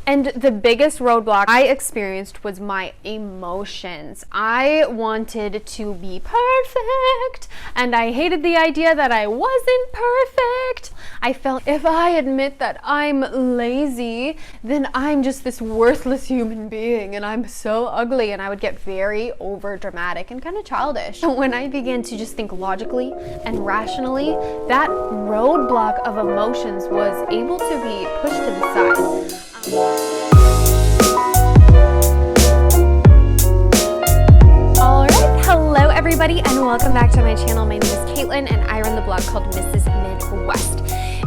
And the biggest roadblock I experienced was my emotions. I wanted to be perfect, and I hated the idea that I wasn't perfect. I felt if I admit that I'm lazy, then I'm just this worthless human being, and I'm so ugly, and I would get very over dramatic and kind of childish. When I began to just think logically and rationally, that roadblock of emotions was able to be pushed to the side. Alright, hello everybody and welcome back to my channel. My name is Caitlin and I run the blog called Mrs. Midwest.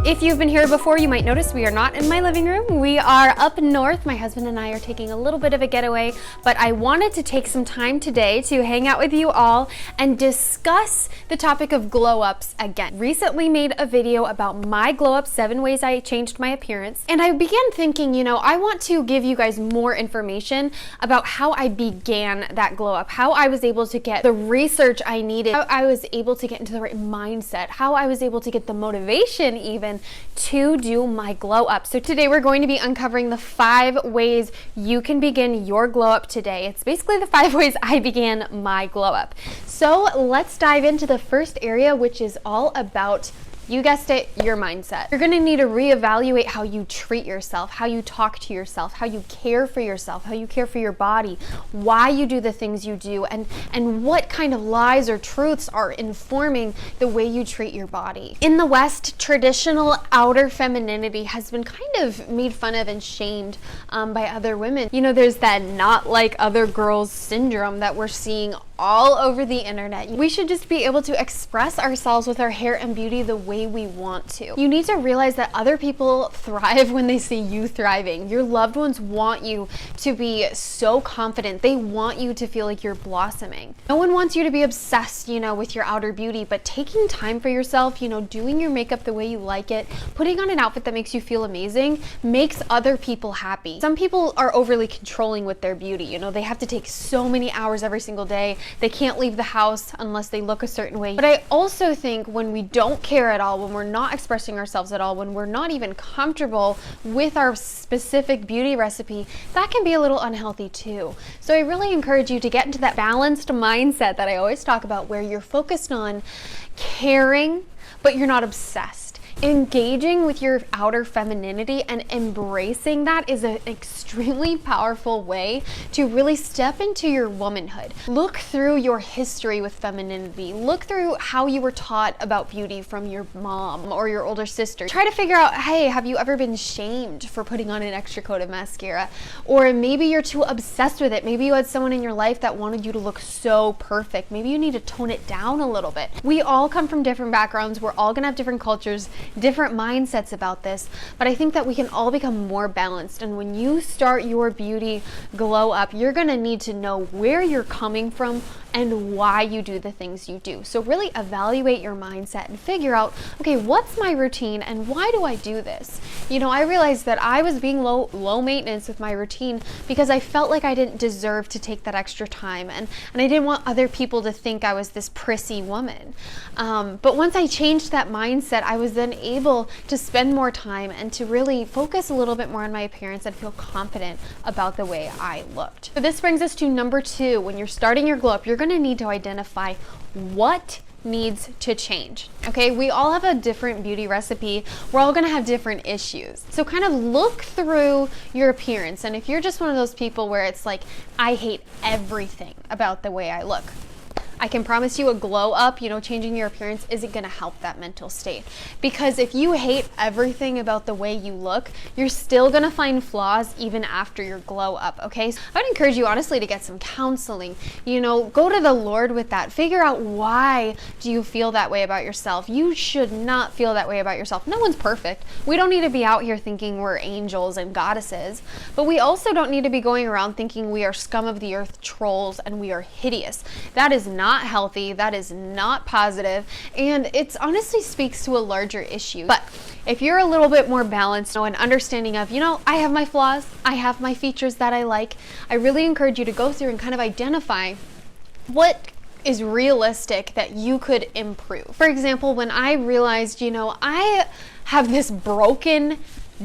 If you've been here before, you might notice we are not in my living room. We are up north. My husband and I are taking a little bit of a getaway, but I wanted to take some time today to hang out with you all and discuss the topic of glow ups again. Recently made a video about my glow up, 7 ways I changed my appearance. And I began thinking, I want to give you guys more information about how I began that glow up, how I was able to get the research I needed, how I was able to get into the right mindset, how I was able to get the motivation even to do my glow up. So today we're going to be uncovering the 5 ways you can begin your glow up today. It's basically the 5 ways I began my glow up. So let's dive into the first area, which is all about, you guessed it, your mindset. You're gonna need to reevaluate how you treat yourself, how you talk to yourself, how you care for yourself, how you care for your body, why you do the things you do, and what kind of lies or truths are informing the way you treat your body. In the West, traditional outer femininity has been kind of made fun of and shamed by other women. There's that not like other girls syndrome that we're seeing all over the internet. We should just be able to express ourselves with our hair and beauty the way we want to. You need to realize that other people thrive when they see you thriving. Your loved ones want you to be so confident. They want you to feel like you're blossoming. No one wants you to be obsessed, with your outer beauty, but taking time for yourself, doing your makeup the way you like it, putting on an outfit that makes you feel amazing, makes other people happy. Some people are overly controlling with their beauty. They have to take so many hours every single day. They can't leave the house unless they look a certain way. But I also think when we don't care at all, when we're not expressing ourselves at all, when we're not even comfortable with our specific beauty recipe, that can be a little unhealthy too. So I really encourage you to get into that balanced mindset that I always talk about, where you're focused on caring, but you're not obsessed. Engaging with your outer femininity and embracing that is an extremely powerful way to really step into your womanhood. Look through your history with femininity. Look through how you were taught about beauty from your mom or your older sister. Try to figure out, hey, have you ever been shamed for putting on an extra coat of mascara? Or maybe you're too obsessed with it. Maybe you had someone in your life that wanted you to look so perfect. Maybe you need to tone it down a little bit. We all come from different backgrounds. We're all gonna have different cultures, different mindsets about this, but I think that we can all become more balanced. And when you start your beauty glow up, you're gonna need to know where you're coming from and why you do the things you do. So really evaluate your mindset and figure out, okay, what's my routine and why do I do this? I realized that I was being low maintenance with my routine because I felt like I didn't deserve to take that extra time, and I didn't want other people to think I was this prissy woman. But once I changed that mindset, I was then able to spend more time and to really focus a little bit more on my appearance and feel confident about the way I looked. So this brings us to number 2. When you're starting your glow up, you're going to need to identify what needs to change. Okay, we all have a different beauty recipe. We're all gonna have different issues. So kind of look through your appearance, and if you're just one of those people where it's like, I hate everything about the way I look, I can promise you a glow up, changing your appearance isn't gonna help that mental state. Because if you hate everything about the way you look, you're still gonna find flaws even after your glow up, okay? So I would encourage you honestly to get some counseling, go to the Lord with that. Figure out, why do you feel that way about yourself? You should not feel that way about yourself. No one's perfect. We don't need to be out here thinking we're angels and goddesses, but we also don't need to be going around thinking we are scum of the earth trolls and we are hideous. That is not healthy, that is not positive, and it honestly speaks to a larger issue. But if you're a little bit more balanced and understanding of, I have my flaws, I have my features that I like, I really encourage you to go through and kind of identify what is realistic that you could improve. For example, when I realized, I have this broken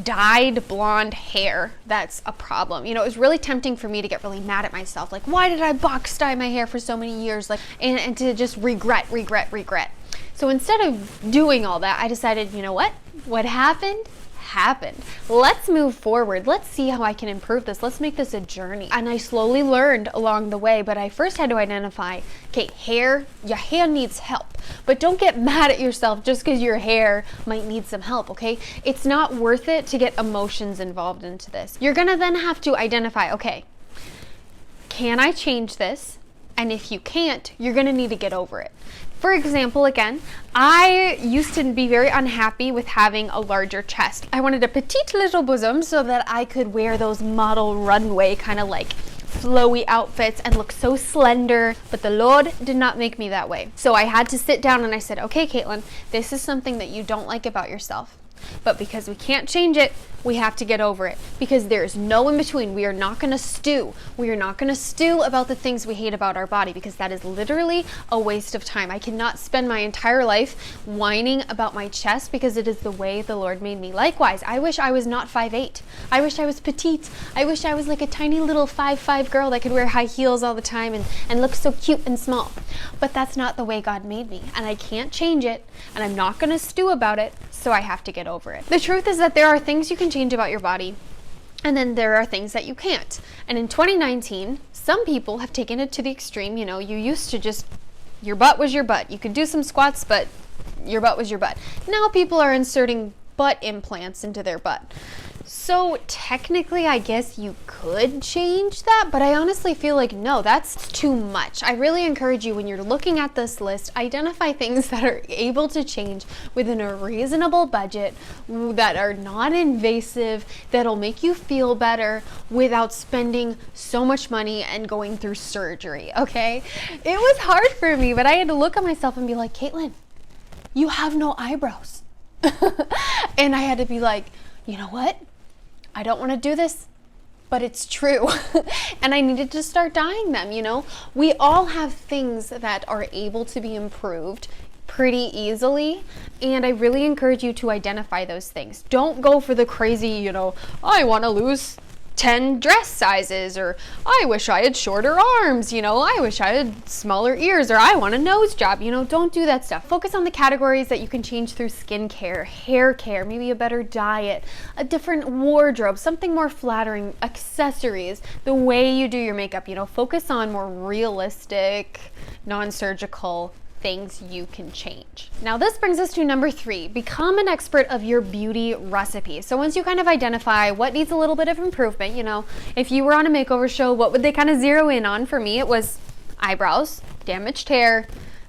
dyed blonde hair that's a problem. You know, it was really tempting for me to get really mad at myself. Like, why did I box dye my hair for so many years? Like, and to just regret. So instead of doing all that, I decided, you know what? What happened? Let's move forward. Let's see how I can improve this. Let's make this a journey. And I slowly learned along the way, but I first had to identify, okay, your hair needs help. But don't get mad at yourself just because your hair might need some help, okay? It's not worth it to get emotions involved into this. You're gonna then have to identify, okay, can I change this? And if you can't, you're gonna need to get over it. For example, again, I used to be very unhappy with having a larger chest. I wanted a petite little bosom so that I could wear those model runway kind of like flowy outfits and look so slender, but the Lord did not make me that way. So I had to sit down and I said, okay, Caitlin, this is something that you don't like about yourself. But because we can't change it, we have to get over it, because there's no in between. We are not going to stew. We are not going to stew about the things we hate about our body, because that is literally a waste of time. I cannot spend my entire life whining about my chest because it is the way the Lord made me. Likewise, I wish I was not 5'8". I wish I was petite. I wish I was like a tiny little 5'5" girl that could wear high heels all the time and look so cute and small. But that's not the way God made me, and I can't change it, and I'm not going to stew about it, so I have to get over it. The truth is that there are things you can change about your body, and then there are things that you can't. And in 2019, some people have taken it to the extreme. You know, you used to just, your butt was your butt. You could do some squats, but your butt was your butt. Now people are inserting butt implants into their butt. So technically, I guess you could change that, but I honestly feel like, no, that's too much. I really encourage you, when you're looking at this list, identify things that are able to change within a reasonable budget, that are non-invasive, that'll make you feel better without spending so much money and going through surgery, okay? It was hard for me, but I had to look at myself and be like, Caitlin, you have no eyebrows. And I had to be like, you know what? I don't want to do this, but it's true. And I needed to start dyeing them, you know? We all have things that are able to be improved pretty easily, and I really encourage you to identify those things. Don't go for the crazy, you know, I want to lose 10 dress sizes, or I wish I had shorter arms, you know, I wish I had smaller ears, or I want a nose job. You know, don't do that stuff. Focus on the categories that you can change through skincare, hair care, maybe a better diet, a different wardrobe, something more flattering, accessories, the way you do your makeup. You know, focus on more realistic, non-surgical things you can change. Now this brings us to number 3, become an expert of your beauty recipe. So once you kind of identify what needs a little bit of improvement, you know, if you were on a makeover show, what would they kind of zero in on? For me, it was eyebrows, damaged hair,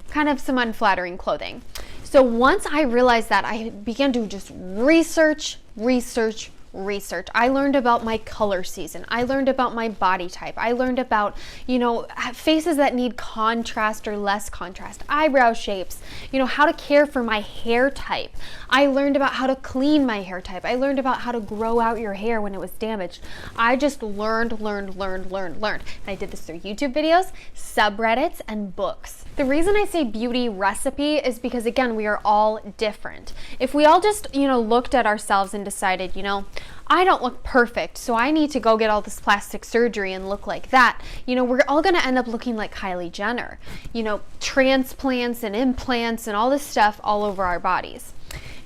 kind of some unflattering clothing. So once I realized that, I began to just research. I learned about my color season. I learned about my body type. I learned about, you know, faces that need contrast or less contrast, eyebrow shapes, you know, how to care for my hair type. I learned about how to clean my hair type. I learned about how to grow out your hair when it was damaged. I just learned. And I did this through YouTube videos, subreddits, and books. The reason I say beauty recipe is because, again, we are all different. If we all just, you know, looked at ourselves and decided, you know, I don't look perfect, so I need to go get all this plastic surgery and look like that, you know, we're all going to end up looking like Kylie Jenner. You know, transplants and implants and all this stuff all over our bodies.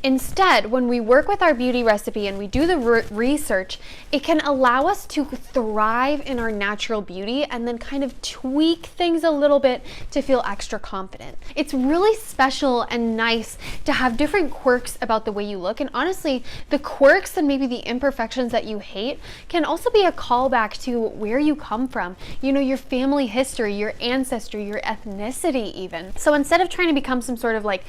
Instead, when we work with our beauty recipe and we do the research, it can allow us to thrive in our natural beauty and then kind of tweak things a little bit to feel extra confident. It's really special and nice to have different quirks about the way you look. And honestly, the quirks and maybe the imperfections that you hate can also be a callback to where you come from, you know, your family history, your ancestry, your ethnicity even. So instead of trying to become some sort of like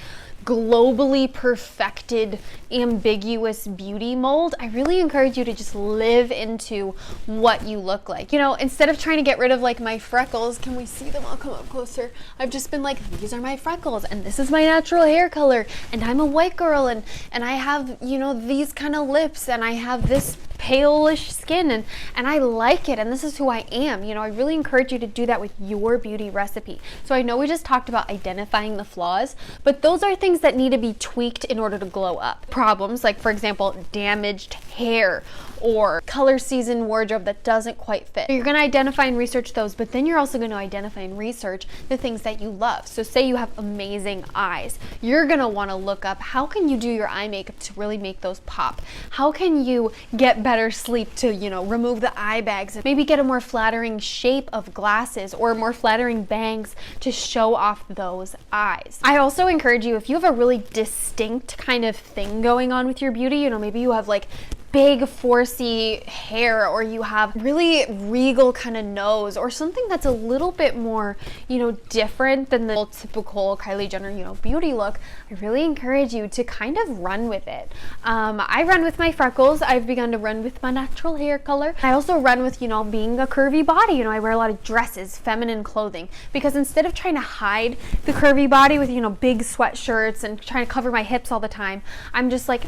globally perfected, ambiguous beauty mold, I really encourage you to just live into what you look like. You know, instead of trying to get rid of like my freckles, can we see them? I'll come up closer. I've just been like, these are my freckles and this is my natural hair color and I'm a white girl and I have, you know, these kind of lips and I have this palish skin, and I like it, and this is who I am. You know, I really encourage you to do that with your beauty recipe. So I know we just talked about identifying the flaws, but those are things that need to be tweaked in order to glow up. Problems like, for example, damaged hair or color season wardrobe that doesn't quite fit. You're going to identify and research those, but then you're also going to identify and research the things that you love. So say you have amazing eyes. You're going to want to look up, how can you do your eye makeup to really make those pop? How can you get better sleep to, you know, remove the eye bags and maybe get a more flattering shape of glasses or more flattering bangs to show off those eyes. I also encourage you, if you have a really distinct kind of thing going on with your beauty, you know, maybe you have like big 4C hair, or you have really regal kind of nose, or something that's a little bit more, you know, different than the typical Kylie Jenner, you know, beauty look, I really encourage you to kind of run with it. I run with my freckles. I've begun to run with my natural hair color. I also run with, you know, being a curvy body. You know, I wear a lot of dresses, feminine clothing, because instead of trying to hide the curvy body with, you know, big sweatshirts and trying to cover my hips all the time, I'm just like,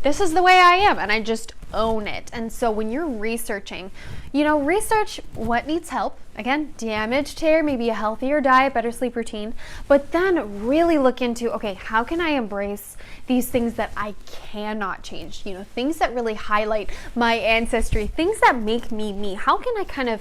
this is the way I am, and I just own it. And so when you're researching, you know, research what needs help. Again, damaged hair, maybe a healthier diet, better sleep routine, but then really look into, okay, how can I embrace these things that I cannot change? You know, things that really highlight my ancestry, things that make me me. How can I kind of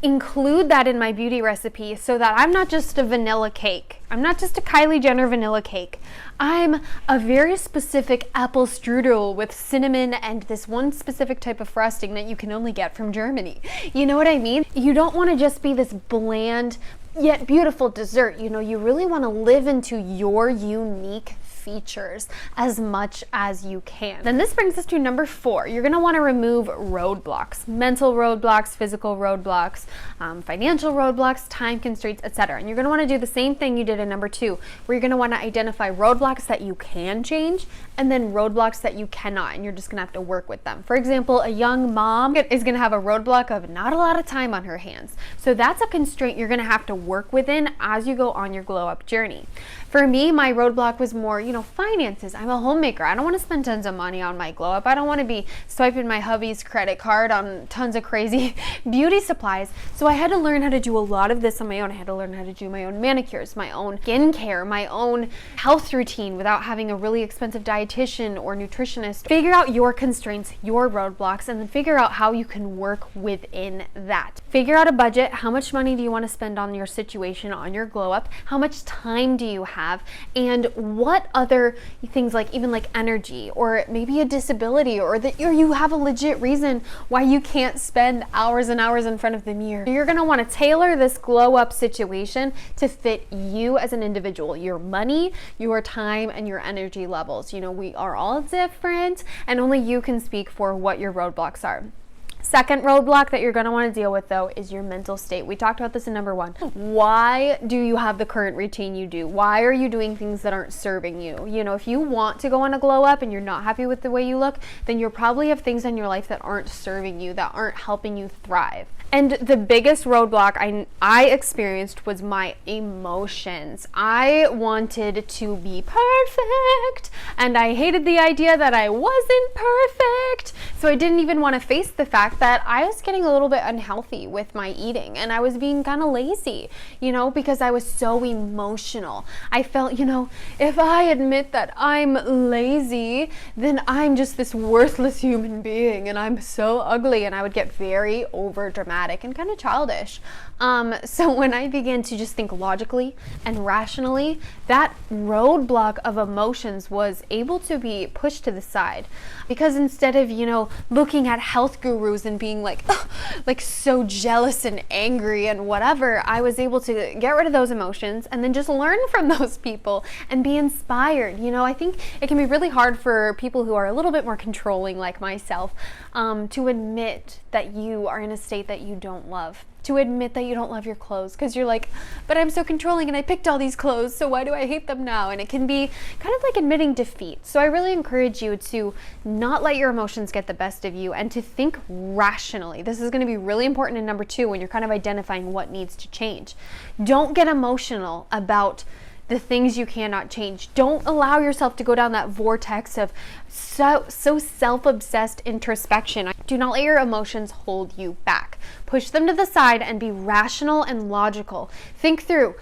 include that in my beauty recipe so that I'm not just a vanilla cake. I'm not just a Kylie Jenner vanilla cake. I'm a very specific apple strudel with cinnamon and this one specific type of frosting that you can only get from Germany. You know what I mean? You don't want to just be this bland yet beautiful dessert. You know, you really want to live into your unique features as much as you can. Then this brings us to number 4. You're going to want to remove roadblocks, mental roadblocks, physical roadblocks, financial roadblocks, time constraints, etc. And you're going to want to do the same thing you did in number 2, where you're going to want to identify roadblocks that you can change and then roadblocks that you cannot, and you're just going to have to work with them. For example, a young mom is going to have a roadblock of not a lot of time on her hands. So that's a constraint you're going to have to work within as you go on your glow up journey. For me, my roadblock was more, you know, finances. I'm a homemaker. I don't want to spend tons of money on my glow up. I don't want to be swiping my hubby's credit card on tons of crazy beauty supplies. So I had to learn how to do a lot of this on my own. I had to learn how to do my own manicures, my own skincare, my own health routine without having a really expensive dietitian or nutritionist. Figure out your constraints, your roadblocks, and then figure out how you can work within that. Figure out a budget. How much money do you want to spend on your situation, on your glow up? How much time do you have? And what other things, like even like energy, or maybe a disability, or that you have a legit reason why you can't spend hours and hours in front of the mirror. You're going to want to tailor this glow up situation to fit you as an individual, your money, your time, and your energy levels. You know, we are all different, and only you can speak for what your roadblocks are. Second roadblock that you're going to want to deal with, though, is your mental state. We talked about this in number 1. Why do you have the current routine you do? Why are you doing things that aren't serving you? You know, if you want to go on a glow up and you're not happy with the way you look, then you probably have things in your life that aren't serving you, that aren't helping you thrive. And the biggest roadblock I experienced was my emotions. I wanted to be perfect, and I hated the idea that I wasn't perfect. So I didn't even want to face the fact that I was getting a little bit unhealthy with my eating, and I was being kind of lazy, you know, because I was so emotional. I felt, you know, if I admit that I'm lazy, then I'm just this worthless human being, and I'm so ugly, and I would get very over dramatic and kind of childish. So when I began to just think logically and rationally, that roadblock of emotions was able to be pushed to the side, because instead of, you know, looking at health gurus and being like, oh, like so jealous and angry and whatever, I was able to get rid of those emotions and then just learn from those people and be inspired. You know, I think it can be really hard for people who are a little bit more controlling, like myself, to admit that you are in a state that you don't love. To admit that you don't love your clothes, because you're like, but I'm so controlling and I picked all these clothes, so why do I hate them now? And it can be kind of like admitting defeat. So I really encourage you to not let your emotions get the best of you and to think rationally. This is going to be really important in number 2 when you're kind of identifying what needs to change. Don't get emotional about the things you cannot change. Don't allow yourself to go down that vortex of so self-obsessed introspection. Do not let your emotions hold you back. Push them to the side and be rational and logical. Think through,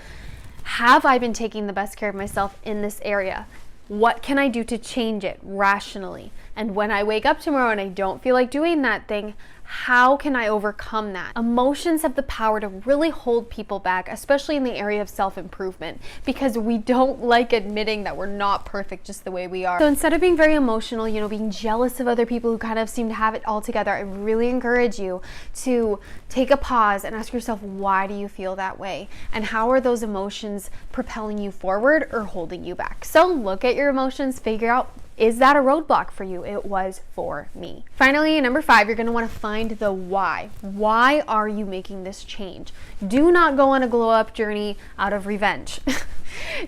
have I been taking the best care of myself in this area? What can I do to change it rationally? And when I wake up tomorrow and I don't feel like doing that thing, how can I overcome that? Emotions have the power to really hold people back, especially in the area of self-improvement, because we don't like admitting that we're not perfect just the way we are. So instead of being very emotional, being jealous of other people who kind of seem to have it all together, I really encourage you to take a pause and ask yourself, why do you feel that way? And how are those emotions propelling you forward or holding you back? So look at your emotions, figure out, is that a roadblock for you? It was for me. Finally, number 5, you're going to want to find the why. Why are you making this change? Do not go on a glow up journey out of revenge.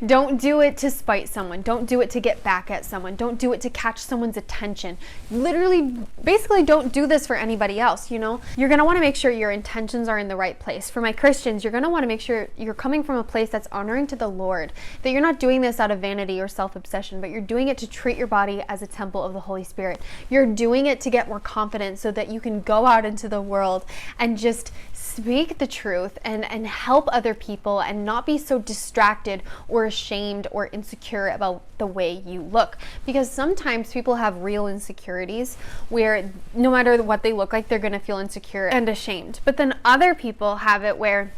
Don't do it to spite someone. Don't do it to get back at someone. Don't do it to catch someone's attention. Literally, basically don't do this for anybody else, You're going to want to make sure your intentions are in the right place. For my Christians, you're going to want to make sure you're coming from a place that's honoring to the Lord, that you're not doing this out of vanity or self-obsession, but you're doing it to treat your body as a temple of the Holy Spirit. You're doing it to get more confident so that you can go out into the world and just speak the truth and help other people and not be so distracted or ashamed or insecure about the way you look. Because sometimes people have real insecurities where no matter what they look like, they're going to feel insecure and ashamed. But then other people have it where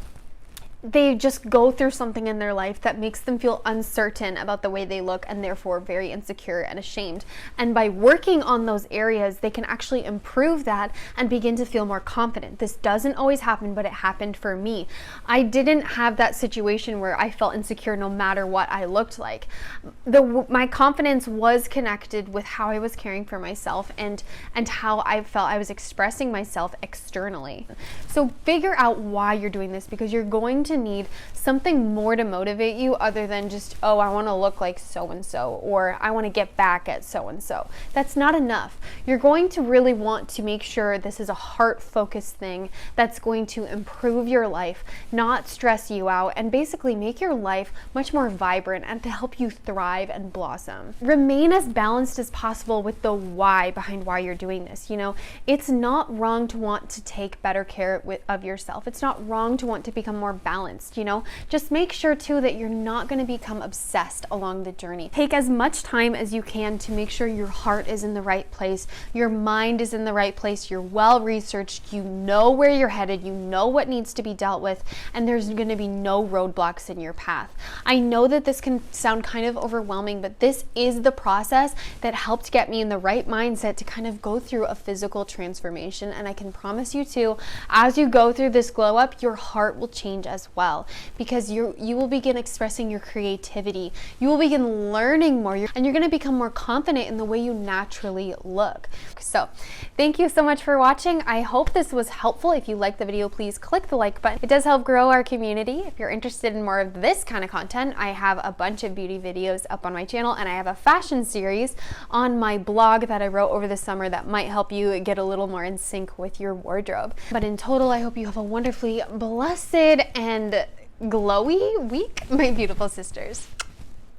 they just go through something in their life that makes them feel uncertain about the way they look and therefore very insecure and ashamed. And by working on those areas, they can actually improve that and begin to feel more confident. This doesn't always happen, but it happened for me. I didn't have that situation where I felt insecure no matter what I looked like. My confidence was connected with how I was caring for myself and how I felt I was expressing myself externally. So figure out why you're doing this, because you're going to need something more to motivate you other than just, oh, I want to look like so-and-so, or I want to get back at so-and-so. That's not enough. You're going to really want to make sure this is a heart-focused thing that's going to improve your life, not stress you out, and basically make your life much more vibrant and to help you thrive and blossom. Remain as balanced as possible with the why behind why you're doing this. It's not wrong to want to take better care of yourself. It's not wrong to want to become more balanced. Just make sure too that you're not going to become obsessed along the journey. Take as much time as you can to make sure your heart is in the right place, your mind is in the right place, you're well researched, you know where you're headed, you know what needs to be dealt with, and there's going to be no roadblocks in your path. I know that this can sound kind of overwhelming, but this is the process that helped get me in the right mindset to kind of go through a physical transformation. And I can promise you too, as you go through this glow up, your heart will change as well, because you will begin expressing your creativity, you will begin learning more, and you're going to become more confident in the way you naturally look. So thank you so much for watching. I hope this was helpful. If you liked the video, please click the like button. It does help grow our community. If you're interested in more of this kind of content, I have a bunch of beauty videos up on my channel, and I have a fashion series on my blog that I wrote over the summer that might help you get a little more in sync with your wardrobe. But in total, I hope you have a wonderfully blessed and glowy week, my beautiful sisters.